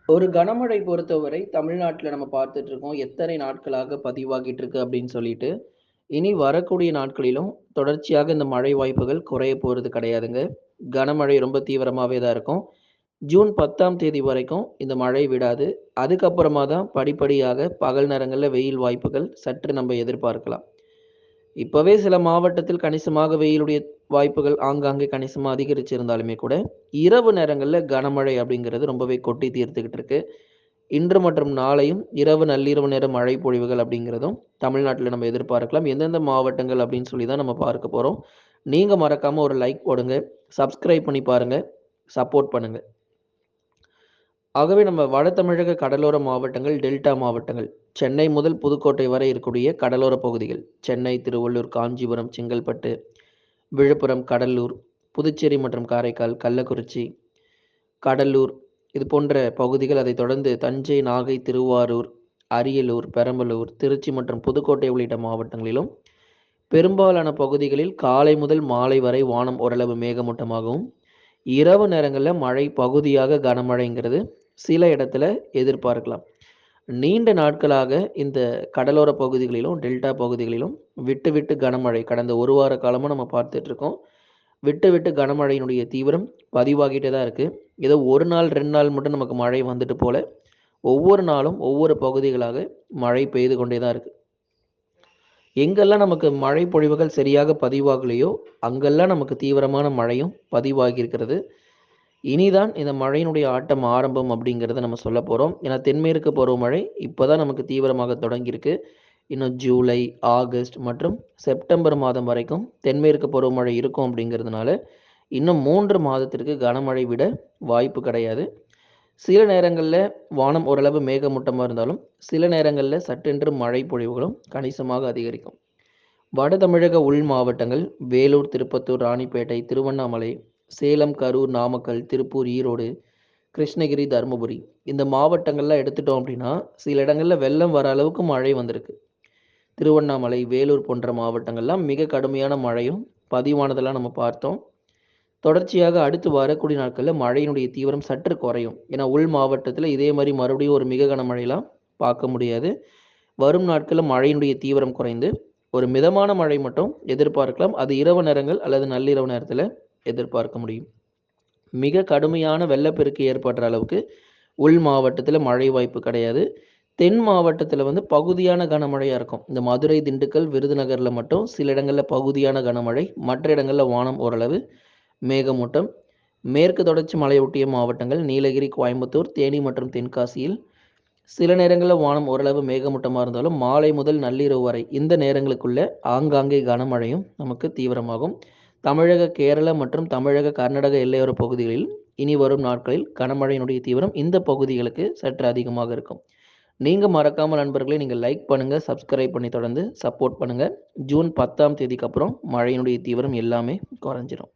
ஒரு கனமழை பொறுத்தவரை தமிழ்நாட்டுல நம்ம பார்த்துட்டு இருக்கோம். எத்தனை நாட்களாக பதிவாகிட்டு இருக்கு அப்படின்னு சொல்லிட்டு. இனி வரக்கூடிய நாட்களிலும் தொடர்ச்சியாக இந்த மழை வாய்ப்புகள் குறைய போறது கிடையாதுங்க. கனமழை ரொம்ப தீவிரமாவே தான் இருக்கும். ஜூன் 10ஆம் தேதி வரைக்கும் இந்த மழை விடாது. அதுக்கப்புறமா தான் படிப்படியாக பகல் நேரங்கள்ல வெயில் வாய்ப்புகள் சற்று நம்ம எதிர்பார்க்கலாம். இப்பவே சில மாவட்டத்தில் கணிசமாக வெயிலுடைய வாய்ப்புகள் ஆங்காங்கே கணிசமா அதிகரிச்சிருந்தாலுமே கூட, இரவு நேரங்கள்ல கனமழை அப்படிங்கிறது ரொம்பவே கொட்டி தீர்த்துக்கிட்டு இருக்கு. இன்று மற்றும் நாளையும் இரவு, நள்ளிரவு நேர மழை பொழிவுகள் அப்படிங்கிறதும் தமிழ்நாட்டுல நம்ம எதிர்பார்க்கலாம். எந்தெந்த மாவட்டங்கள் அப்படின்னு சொல்லி தான் நம்ம பார்க்க போறோம். நீங்க மறக்காம ஒரு லைக் போடுங்க. சப்ஸ்கிரைப் பண்ணி பாருங்க. சப்போர்ட் பண்ணுங்க. ஆகவே நம்ம வட தமிழக கடலோர மாவட்டங்கள், டெல்டா மாவட்டங்கள், சென்னை முதல் புதுக்கோட்டை வரை இருக்கக்கூடிய கடலோர பகுதிகள், சென்னை, திருவள்ளூர், காஞ்சிபுரம், செங்கல்பட்டு, விழுப்புரம், கடலூர், புதுச்சேரி மற்றும் காரைக்கால், கள்ளக்குறிச்சி, கடலூர் இது போன்ற பகுதிகள், அதைத் தொடர்ந்து தஞ்சை, நாகை, திருவாரூர், அரியலூர், பெரம்பலூர், திருச்சி மற்றும் புதுக்கோட்டை உள்ளிட்ட மாவட்டங்களிலும் பெரும்பாலான பகுதிகளில் காலை முதல் மாலை வரை வானம் ஓரளவு மேகமூட்டமாகவும், இரவு நேரங்கள்ல மழை பகுதியாக கனமழைங்கிறது சில இடத்துல எதிர்பார்க்கலாம். நீண்ட நாட்களாக இந்த கடலோர பகுதிகளிலும், டெல்டா பகுதிகளிலும் விட்டு விட்டு கனமழை கடந்த ஒரு வார காலமா நம்ம பார்த்துட்டு இருக்கோம். விட்டு விட்டு கனமழையினுடைய தீவிரம் பதிவாகிட்டே தான் இருக்கு. ஏதோ 1 நாள், 2 நாள் மட்டும் நமக்கு மழை வந்துட்டு போல, ஒவ்வொரு நாளும் ஒவ்வொரு பகுதிகளாக மழை பெய்து கொண்டே தான் இருக்கு. எங்கெல்லாம் நமக்கு மழை பொழிவுகள் சரியாக பதிவாகலையோ, அங்கெல்லாம் நமக்கு தீவிரமான மழையும் பதிவாகி இருக்கிறது. இனிதான் இந்த மழையினுடைய ஆட்டம் ஆரம்பம் அப்படிங்கிறத நம்ம சொல்ல போறோம். ஏன்னா தென்மேற்கு பருவமழை இப்பதான் நமக்கு தீவிரமாக தொடங்கியிருக்கு. இன்னும் ஜூலை, ஆகஸ்ட் மற்றும் செப்டம்பர் மாதம் வரைக்கும் தென்மேற்கு பருவமழை இருக்கும் அப்படிங்கிறதுனால, இன்னும் 3 மாதத்திற்கு கனமழை விட வாய்ப்பு கிடையாது. சில நேரங்கள்ல வானம் ஓரளவு மேகமூட்டமா இருந்தாலும், சில நேரங்கள்ல சட்டென்று மழை பொழிவுகளும் கணிசமாக அதிகரிக்கும். வட தமிழக உள் மாவட்டங்கள் வேலூர், திருப்பத்தூர், ராணிப்பேட்டை, திருவண்ணாமலை, சேலம், கரூர், நாமக்கல், திருப்பூர், ஈரோடு, கிருஷ்ணகிரி, தருமபுரி இந்த மாவட்டங்கள்லாம் எடுத்துட்டோம் அப்படின்னா, சில இடங்கள்ல வெள்ளம் வர அளவுக்கு மழை வந்திருக்கு. திருவண்ணாமலை, வேலூர் போன்ற மாவட்டங்கள்லாம் மிக கடுமையான மழையும் பதிவானதெல்லாம் நம்ம பார்த்தோம். தொடர்ச்சியாக அடுத்து வரக்கூடிய நாட்கள்ல மழையினுடைய தீவிரம் சற்று குறையும். ஏன்னா உள் மாவட்டத்துல இதே மாரி மறுபடியும் ஒரு மிக கனமழைலாம் பார்க்க முடியாது. வரும் நாட்கள்ல மழையினுடைய தீவிரம் குறைந்து, ஒரு மிதமான மழை மட்டும் எதிர்பார்க்கலாம். அது இரவு நேரங்கள் அல்லது நள்ளிரவு நேரத்துல எதிர்பார்க்க முடியும். மிக கடுமையான வெள்ளப்பெருக்கு ஏற்படுற அளவுக்கு உள் மாவட்டத்துல மழை வாய்ப்பு கிடையாது. தென் மாவட்டத்துல வந்து பகுதியான கனமழையா இருக்கும். இந்த மதுரை, திண்டுக்கல், விருதுநகர்ல மட்டும் சில இடங்கள்ல பகுதியான கனமழை, மற்ற இடங்கள்ல வானம் ஓரளவு மேகமூட்டம். மேற்கு தொடர்ச்சி மலையொட்டிய மாவட்டங்கள் நீலகிரி, கோயம்புத்தூர், தேனி மற்றும் தென்காசியில் சில நேரங்களில் வானம் ஓரளவு மேகமூட்டமாக இருந்தாலும் மாலை முதல் நள்ளிரவு வரை இந்த நேரங்களுக்குள்ள ஆங்காங்கே கனமழையும் நமக்கு தீவிரமாகும். தமிழக, கேரள மற்றும் தமிழக, கர்நாடக எல்லையோர பகுதிகளில் இனி வரும் நாட்களில் கனமழையினுடைய தீவிரம் இந்த பகுதிகளுக்கு சற்று அதிகமாக இருக்கும். நீங்க மறக்காம நண்பர்களே நீங்க லைக் பண்ணுங்க, சப்ஸ்கிரைப் பண்ணி தொடர்ந்து சப்போர்ட் பண்ணுங்க. ஜூன் 10ஆம் தேதிக்கு அப்புறம் மழையினுடைய தீவிரம் எல்லாமே குறைஞ்சிரும்.